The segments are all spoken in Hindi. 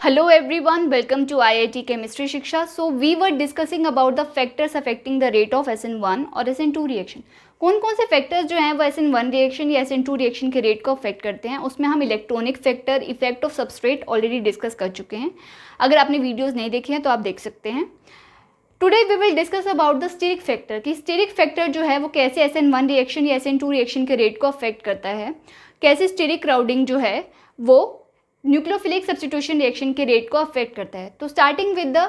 Hello everyone, welcome to IIT Chemistry Shiksha. So we were discussing about the factors affecting the rate of SN1 और SN2 रिएक्शन. कौन कौन से फैक्टर्स जो हैं वो SN1 रिएक्शन या SN2 रिएक्शन के रेट को अफेक्ट करते हैं. उसमें हम electronic factor, effect of substrate already discuss कर चुके हैं. अगर आपने वीडियोज़ नहीं देखी हैं तो आप देख सकते हैं. Today we will discuss about the steric factor कि स्टेरिक फैक्टर जो है वो कैसे SN1 रिएक्शन या SN2 रिएक्शन के रेट को अफेक्ट करता है, कैसे स्टेरिक क्राउडिंग जो है वो न्यूक्लियोफिलिक सब्स्टिट्यूशन रिएक्शन के रेट को अफेक्ट करता है. तो स्टार्टिंग विद द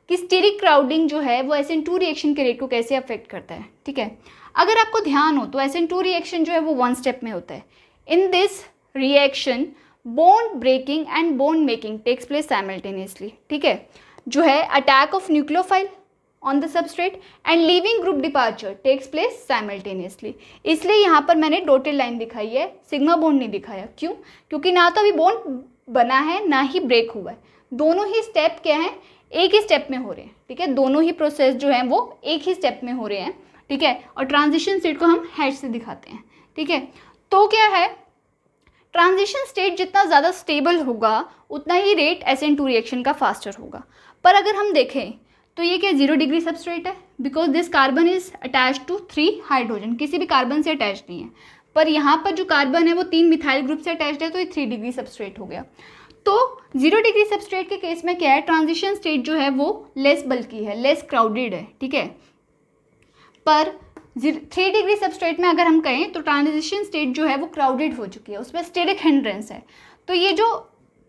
कि स्टेरिक क्राउडिंग जो है वो SN2 रिएक्शन के रेट को कैसे अफेक्ट करता है. ठीक है, अगर आपको ध्यान हो तो SN2 रिएक्शन जो है वो वन स्टेप में होता है. In this reaction bond breaking and bond making takes place simultaneously. ठीक है, जो है attack of nucleophile on the substrate and leaving group departure takes place simultaneously. इसलिए यहाँ पर मैंने डॉटेड लाइन दिखाई है, सिग्मा बॉन्ड नहीं दिखाया. क्यों? क्योंकि ना तो अभी बॉन्ड बना है ना ही ब्रेक हुआ है. दोनों ही स्टेप क्या है, एक ही स्टेप में हो रहे हैं. ठीक है, दोनों ही प्रोसेस जो है वो एक ही स्टेप में हो रहे हैं. ठीक है, और ट्रांजिशन स्टेट को हम हैश से दिखाते हैं. ठीक है, तो क्या है, ट्रांजिशन स्टेट जितना ज़्यादा स्टेबल होगा उतना ही रेट SN2 रिएक्शन का फास्टर होगा. पर अगर हम देखें तो ये क्या 0 डिग्री सबस्ट्रेट है, because this carbon is attach to 3 hydrogen. किसी भी कार्बन से अटैच नहीं है, पर यहाँ पर जो कार्बन है वो 3 मिथाइल ग्रुप से अटैच्ड है, तो ये 3 डिग्री सबस्ट्रेट हो गया. तो 0 डिग्री सबस्ट्रेट के केस में क्या है, ट्रांजिशन स्टेट जो है वो लेस बल्की है, लेस क्राउडेड है. ठीक है, पर 3 डिग्री सबस्ट्रेट में अगर हम कहें तो ट्रांजिशन स्टेट जो है वो क्राउडेड हो चुकी है, उसमें स्टेरिक हिंड्रेंस है. तो ये जो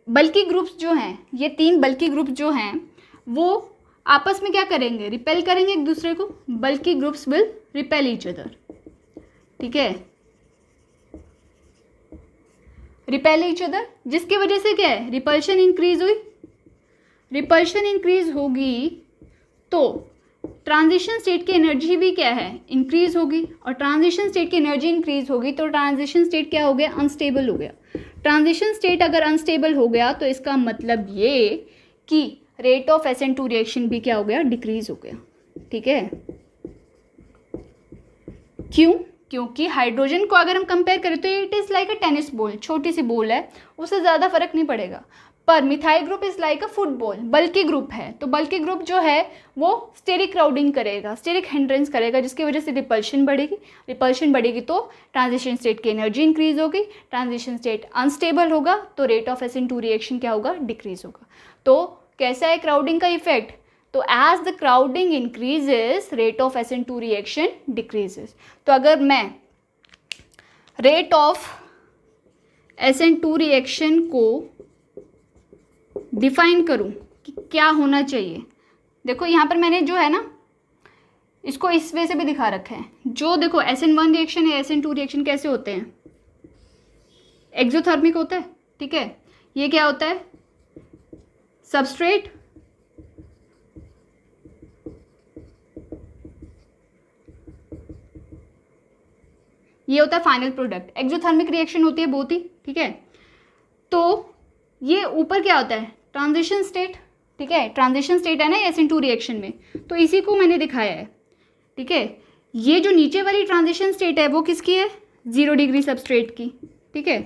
बल्की ग्रुप्स जो हैं, ये 3 बल्की ग्रुप जो हैं वो आपस में क्या करेंगे, रिपेल करेंगे एक दूसरे को. बल्की groups will repel each other. ठीक है, रिपेल ईच अदर, जिसकी वजह से क्या है, रिपल्शन इंक्रीज हुई. रिपल्शन इंक्रीज होगी तो ट्रांजिशन स्टेट की एनर्जी भी क्या है, इंक्रीज होगी. और ट्रांजिशन स्टेट की एनर्जी इंक्रीज होगी तो ट्रांजिशन स्टेट क्या हो गया, अनस्टेबल हो गया. ट्रांजिशन स्टेट अगर अनस्टेबल हो गया तो इसका मतलब ये कि रेट ऑफ SN2 रिएक्शन भी क्या हो गया, डिक्रीज हो गया. ठीक है, क्यों? क्योंकि हाइड्रोजन को अगर हम कंपेयर करें तो it is like a tennis ball, छोटी सी बॉल है, उससे ज़्यादा फर्क नहीं पड़ेगा. पर methyl group is like a football, बल्कि ग्रुप है. तो बल्कि ग्रुप जो है वो स्टेरिक क्राउडिंग करेगा, स्टेरिक हिंड्रेंस करेगा, जिसकी वजह से रिपल्शन बढ़ेगी. रिपल्शन बढ़ेगी तो ट्रांजिशन स्टेट की एनर्जी इंक्रीज होगी. ट्रांजिशन स्टेट अनस्टेबल होगा तो रेट ऑफ SN2 रिएक्शन क्या होगा, डिक्रीज होगा. तो कैसा है क्राउडिंग का इफेक्ट, तो as the crowding increases rate of SN2 reaction decreases. तो अगर मैं रेट ऑफ SN2 रिएक्शन को डिफाइन करूं कि क्या होना चाहिए, देखो यहाँ पर मैंने जो है ना इसको इस वे से भी दिखा रखा है. जो देखो SN1 रिएक्शन या SN2 रिएक्शन कैसे होते हैं, एक्सोथर्मिक होता है. ठीक है, ये क्या होता है, सबस्ट्रेट ये होता है फाइनल प्रोडक्ट. एक्सोथर्मिक रिएक्शन होती है बहुत ही. ठीक है, तो ये ऊपर क्या होता है, ट्रांजिशन स्टेट. ठीक है, ट्रांजिशन स्टेट है ना SN2 रिएक्शन में, तो इसी को मैंने दिखाया है. ठीक है, ये जो नीचे वाली ट्रांजिशन स्टेट है वो किसकी है, 0 डिग्री सबस्ट्रेट की. ठीक है,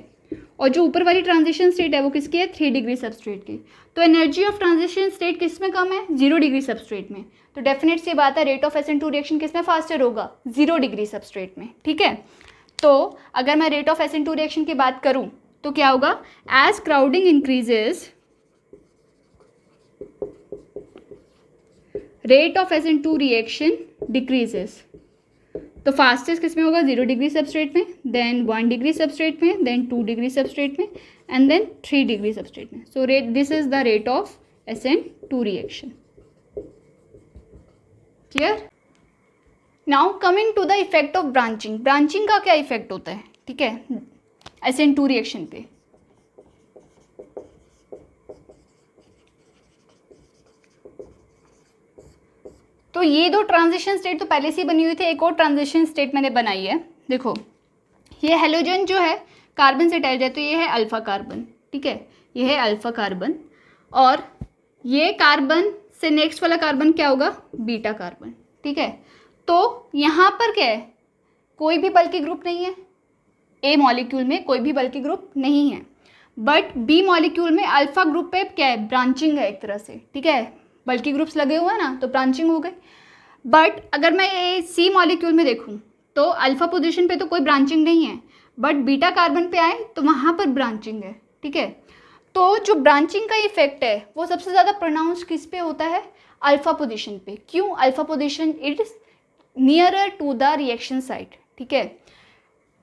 और जो ऊपर वाली ट्रांजिशन स्टेट है वो किसकी है, 3 डिग्री सबस्ट्रेट की. तो एनर्जी ऑफ ट्रांजिशन स्टेट किस में कम है, 0 डिग्री सबस्ट्रेट में. तो डेफिनेट सी बात है रेट ऑफ SN2 रिएक्शन किस में फास्टर होगा, 0 डिग्री सबस्ट्रेट में. ठीक है, तो अगर मैं रेट ऑफ SN2 रिएक्शन की बात करूं तो क्या होगा, as crowding increases rate of SN2 reaction decreases. तो फास्टेस्ट किस में होगा, 0 डिग्री सबस्ट्रेट में, देन 1 डिग्री सबस्ट्रेट में, देन 2 डिग्री सबस्ट्रेट में, एंड देन 3 डिग्री सबस्ट्रेट में. So rate, this is the rate of SN2 reaction. Clear? Now coming to the effect of branching. Branching का क्या इफेक्ट होता है, ठीक है, SN2 रिएक्शन पे. तो ये दो ट्रांजिशन स्टेट तो पहले से ही बनी हुई थी, एक और ट्रांजिशन स्टेट मैंने बनाई है. देखो ये हेलोजन जो है कार्बन से अटैच है, तो ये है अल्फा कार्बन. ठीक है, ये है अल्फा कार्बन, और ये कार्बन से नेक्स्ट वाला कार्बन क्या होगा, बीटा कार्बन. ठीक है, तो यहाँ पर क्या है, कोई भी बल्कि ग्रुप नहीं है, ए मॉलिक्यूल में कोई भी बल्कि ग्रुप नहीं है. बट बी मॉलिक्यूल में अल्फा ग्रुप पे क्या है, ब्रांचिंग है एक तरह से, ठीक है, बल्कि ग्रुप्स लगे हुए हैं ना, तो ब्रांचिंग हो गई। बट अगर मैं ये सी मॉलिक्यूल में देखूँ तो अल्फा पोजीशन पे तो कोई ब्रांचिंग नहीं है, बट बीटा कार्बन पे आए तो वहाँ पर ब्रांचिंग है, ठीक है। तो जो ब्रांचिंग का इफेक्ट है वो सबसे ज़्यादा प्रोनाउंस किस पे होता है, अल्फा पोजीशन पे। क्यों alpha position, it is nearer to the reaction site, ठीक है।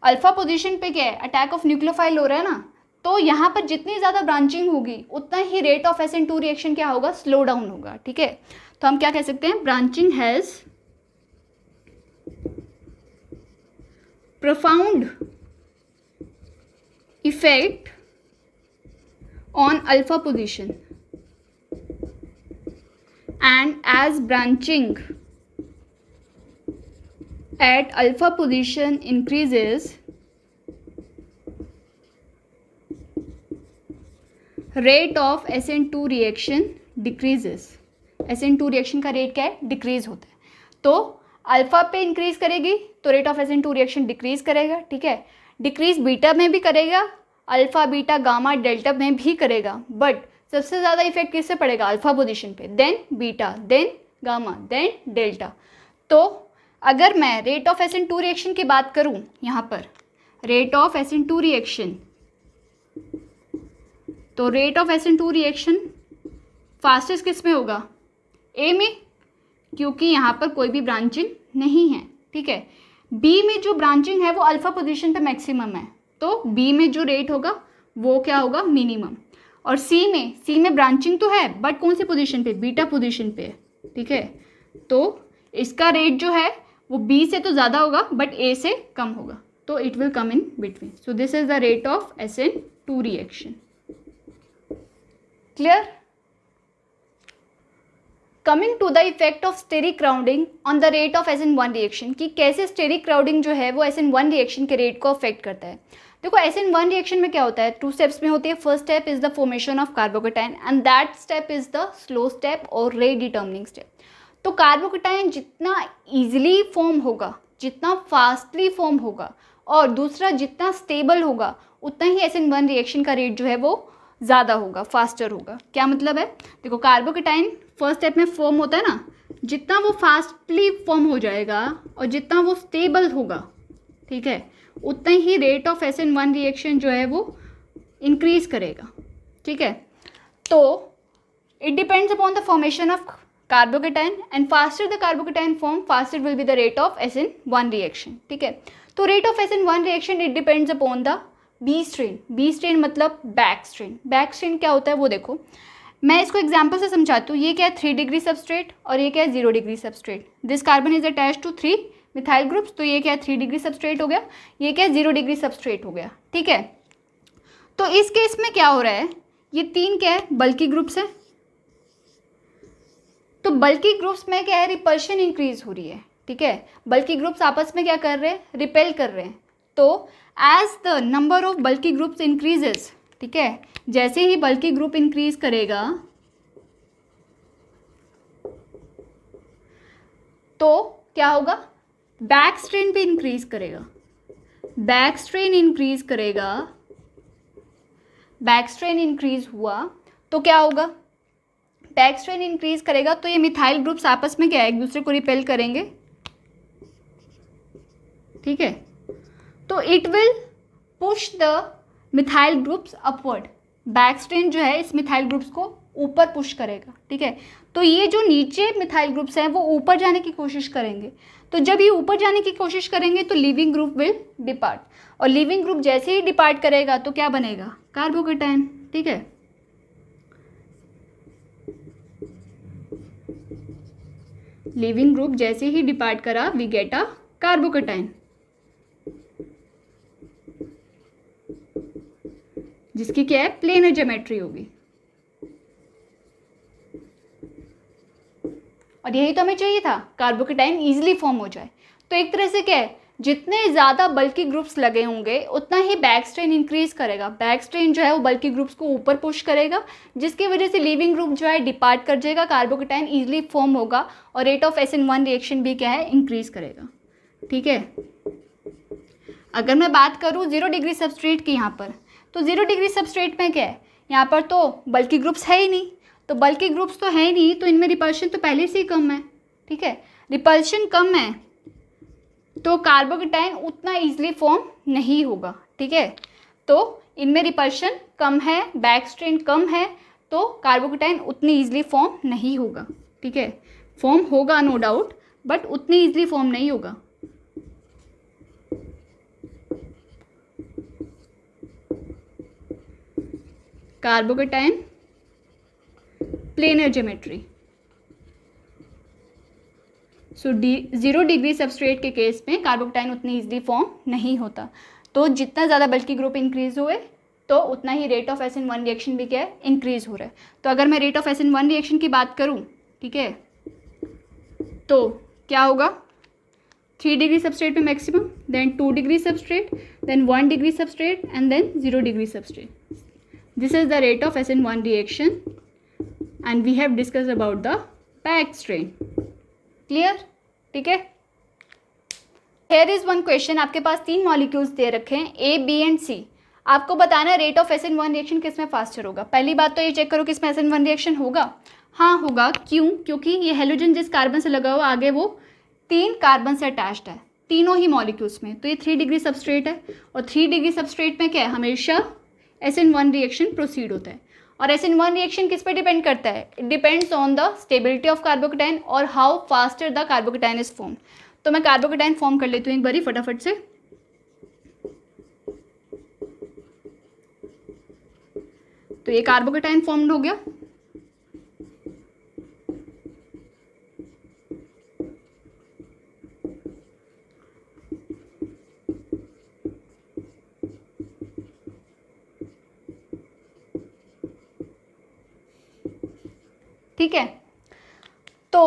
अल्फा पोजीशन पे क्या है, अटैक ऑफ न्यूक्लियोफाइल हो रहा है ना, तो यहाँ पर जितनी ज़्यादा ब्रांचिंग होगी उतना ही रेट ऑफ SN2 रिएक्शन क्या होगा, स्लो डाउन होगा, ठीक है। तो हम क्या कह सकते हैं, branching has profound effect on alpha position, and as branching at alpha position increases, rate of SN2 reaction decreases। SN2 reaction का रेट क्या है, डिक्रीज होता है। तो अल्फा पे इंक्रीज करेगी तो rate of SN2 reaction decrease करेगा, ठीक है। डिक्रीज बीटा में भी करेगा, अल्फा बीटा गामा डेल्टा में भी करेगा, बट सबसे ज़्यादा इफेक्ट किससे पड़ेगा, अल्फा पोजीशन पे, then beta, then gamma, then delta. तो अगर मैं रेट ऑफ SN2 रिएक्शन की बात करूँ, यहाँ पर रेट ऑफ SN2 रिएक्शन, तो rate of SN2 reaction fastest किस में होगा, ए में, क्योंकि यहाँ पर कोई भी ब्रांचिंग नहीं है, ठीक है। बी में जो ब्रांचिंग है वो अल्फा पोजीशन पे मैक्सिमम है, तो बी में जो रेट होगा वो क्या होगा, मिनिमम। और सी में ब्रांचिंग तो है बट कौन सी पोजीशन पे, बीटा पोजीशन पे है, ठीक है। तो इसका रेट जो है वो बी से तो ज़्यादा होगा बट ए से कम होगा, तो it will come in between. So this is the rate of SN2 reaction. Clear. Coming to the effect of steric crowding on the rate of SN1 reaction, कि कैसे स्टेरिक क्राउडिंग जो है वो SN1 रिएक्शन के रेट को अफेक्ट करता है। देखो SN1 रिएक्शन में क्या होता है, 2 स्टेप्स में होती है। First step is the formation of carbocation and that step is the slow step और रेट डिटर्मिनिंग स्टेप। तो कार्बोकेटाइन जितना ईजिली फॉर्म होगा, जितना फास्टली फॉर्म होगा, और दूसरा जितना स्टेबल होगा, उतना ही SN1 रिएक्शन का रेट जो है वो ज़्यादा होगा, फास्टर होगा। क्या मतलब है, देखो कार्बोकेटाइन फर्स्ट स्टेप में फॉर्म होता है ना, जितना वो फास्टली फॉर्म हो जाएगा और जितना वो स्टेबल होगा, ठीक है, उतना ही रेट ऑफ SN1 रिएक्शन जो है वो इंक्रीज करेगा, ठीक है। तो it depends upon the formation of carbocation and faster the carbocation form, faster will be the rate of SN1 reaction, ठीक है। तो rate of SN1 reaction it depends upon the B strain. B strain मतलब बैक स्ट्रेन। बैक स्ट्रेन क्या होता है वो देखो, मैं इसको एग्जांपल से समझाती हूँ। ये क्या है, 3 डिग्री सबस्ट्रेट और ये क्या है, 0 degree substrate. This carbon is attach to 3 methyl groups, तो ये क्या है, 3 डिग्री सबस्ट्रेट हो गया, ये क्या है, 0 डिग्री सबस्ट्रेट हो गया, ठीक है। तो इस केस में क्या हो रहा है, ये 3 क्या है, बल्कि ग्रुप्स है। तो बल्कि ग्रुप्स में क्या है, रिपल्शन इंक्रीज हो रही है, ठीक है। बल्कि ग्रुप्स आपस में क्या कर रहे हैं, रिपेल कर रहे हैं। तो एज द नंबर ऑफ बल्कि ग्रुप्स इंक्रीजेस, ठीक है, जैसे ही बल्कि ग्रुप इंक्रीज करेगा तो क्या होगा, बैक स्ट्रेन पे इंक्रीज करेगा। बैक स्ट्रेन इंक्रीज करेगा, बैक स्ट्रेन इंक्रीज हुआ तो क्या होगा, बैक स्ट्रेन इंक्रीज करेगा तो ये मिथाइल ग्रुप्स आपस में क्या है, एक दूसरे को रिपेल करेंगे, ठीक है। तो it will push the methyl groups upward. Back strain जो है इस मिथाइल ग्रुप्स को ऊपर पुश करेगा, ठीक है। तो ये जो नीचे मिथाइल ग्रुप्स हैं वो ऊपर जाने की कोशिश करेंगे। तो जब ये ऊपर जाने की कोशिश करेंगे तो लीविंग ग्रुप विल डिपार्ट, और लीविंग ग्रुप जैसे ही डिपार्ट करेगा तो क्या बनेगा, कार्बोकेटाइन, ठीक है। लीविंग ग्रुप जैसे ही डिपार्ट करा वी गेट अ कार्बोकेटाइन, जिसकी क्या है, प्लेनर ज्योमेट्री होगी। और यही तो हमें चाहिए था, कार्बोकेटाइन इजीली फॉर्म हो जाए। तो एक तरह से क्या है, जितने ज़्यादा बल्कि ग्रुप्स लगे होंगे उतना ही बैक स्ट्रेन इंक्रीज करेगा। बैक स्ट्रेन जो है वो बल्कि ग्रुप्स को ऊपर पुश करेगा, जिसकी वजह से लीविंग ग्रुप जो है डिपार्ट कर जाएगा, कार्बोकेटाइन इजीली फॉर्म होगा और रेट ऑफ SN1 रिएक्शन भी क्या है, इंक्रीज करेगा, ठीक है। अगर मैं बात करूँ 0 डिग्री सबस्ट्रेट की यहाँ पर, तो 0 डिग्री सबस्ट्रेट में क्या है, यहाँ पर तो बल्कि ग्रुप्स है ही नहीं, तो बल्कि ग्रुप्स तो है ही नहीं, तो इनमें रिपल्शन तो पहले से ही कम है, ठीक है, रिपल्शन कम है तो कार्बोकेटाइन उतना ईजिली फॉर्म नहीं होगा, ठीक है, तो इनमें रिपल्शन कम है, बैक स्ट्रेन कम है, तो कार्बोकेटाइन उतनी ईजिली फॉर्म नहीं होगा, ठीक है, फॉर्म होगा नो डाउट बट उतनी ईजिली फॉर्म नहीं होगा। कार्बोकेटाइन प्लेनर ज्योमेट्री, सो 0 डिग्री सबस्ट्रेट के केस में कार्बोकेटाइन उतनी ईजिली फॉर्म नहीं होता, तो जितना ज़्यादा बल्कि ग्रुप इंक्रीज हुए तो उतना ही रेट ऑफ SN1 रिएक्शन भी क्या है, इंक्रीज हो रहा है। तो अगर मैं रेट ऑफ SN1 रिएक्शन की बात करूं, ठीक है, तो क्या होगा, 3 डिग्री सबस्ट्रेट पे maximum, then 2 degree substrate, then 1 degree substrate and then 0 degree substrate. This is the rate of SN1 reaction and we have discussed about the back strain. Clear, ठीक है। हेयर इज वन क्वेश्चन, आपके पास 3 मॉलिक्यूल्स दे रखे हैं A, B एंड C। आपको बताना है रेट ऑफ SN1 रिएक्शन किस में फास्टर होगा। पहली बात तो ये चेक करो कि इसमें SN1 रिएक्शन होगा, हाँ होगा, क्यों, क्योंकि ये हेलोजन जिस कार्बन से लगा हुआ आगे वो 3 कार्बन से अटैच्ड है, तीनों ही मॉलिक्यूल्स में, तो ये 3 डिग्री सबस्ट्रेट है और 3 डिग्री सबस्ट्रेट में क्या है, हमेशा SN1 रिएक्शन प्रोसीड होता है। और SN1 रिएक्शन किस पे डिपेंड करता है, it depends on the stability of carbocation और how faster the carbocation is form. तो मैं कार्बोकेटाइन फॉर्म कर लेती हूँ एक बारी फटाफट से। तो ये कार्बोकेटाइन फॉर्म्ड हो गया, ठीक है। तो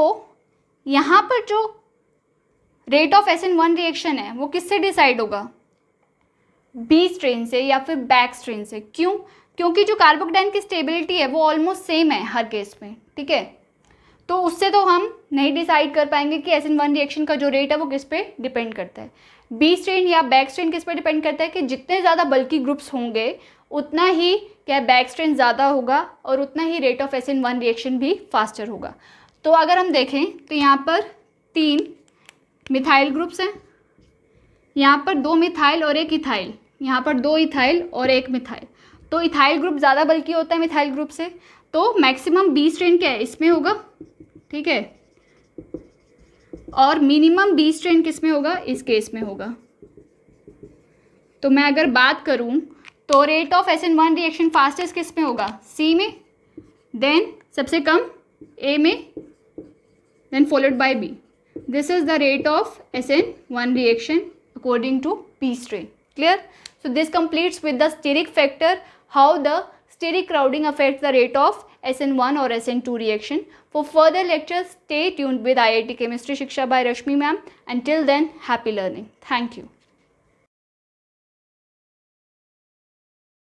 यहाँ पर जो रेट ऑफ SN1 रिएक्शन है वो किससे डिसाइड होगा, बी स्ट्रेन से या फिर बैक स्ट्रेन से। क्यों, क्योंकि जो कार्बोकेटाइन की स्टेबिलिटी है वो ऑलमोस्ट सेम है हर केस में, ठीक है, तो उससे तो हम नहीं डिसाइड कर पाएंगे कि SN1 रिएक्शन का जो रेट है वो किस पे डिपेंड करता है। बी स्ट्रेन या बैक स्ट्रेन किस पे डिपेंड करता है कि जितने ज़्यादा बल्कि ग्रुप्स होंगे उतना ही क्या बैक स्ट्रेन ज़्यादा होगा और उतना ही रेट ऑफ SN1 रिएक्शन भी फास्टर होगा। तो अगर हम देखें तो यहाँ पर 3 मिथाइल ग्रुप्स हैं, यहाँ पर 2 मिथाइल और 1 इथाइल, यहाँ पर 2 इथाइल और 1 मिथाइल, तो इथाइल ग्रुप ज़्यादा बल्कि होता है मिथाइल ग्रुप से, तो मैक्सिमम बी स्ट्रेन क्या है इसमें होगा, ठीक है, और मिनिमम बी स्ट्रेन किस में होगा, इस केस में होगा। तो मैं अगर बात करूं तो rate of SN1 reaction fastest किस में होगा, सी में, देन सबसे कम ए में, then followed by B. This is the rate of SN1 reaction according to B strain. Clear, so this completes with the steric factor, how the steric crowding affects the rate of SN1 or SN2 reaction. For further lectures, stay tuned with IIT Chemistry Shiksha by Rashmi ma'am. Until then, happy learning. Thank you.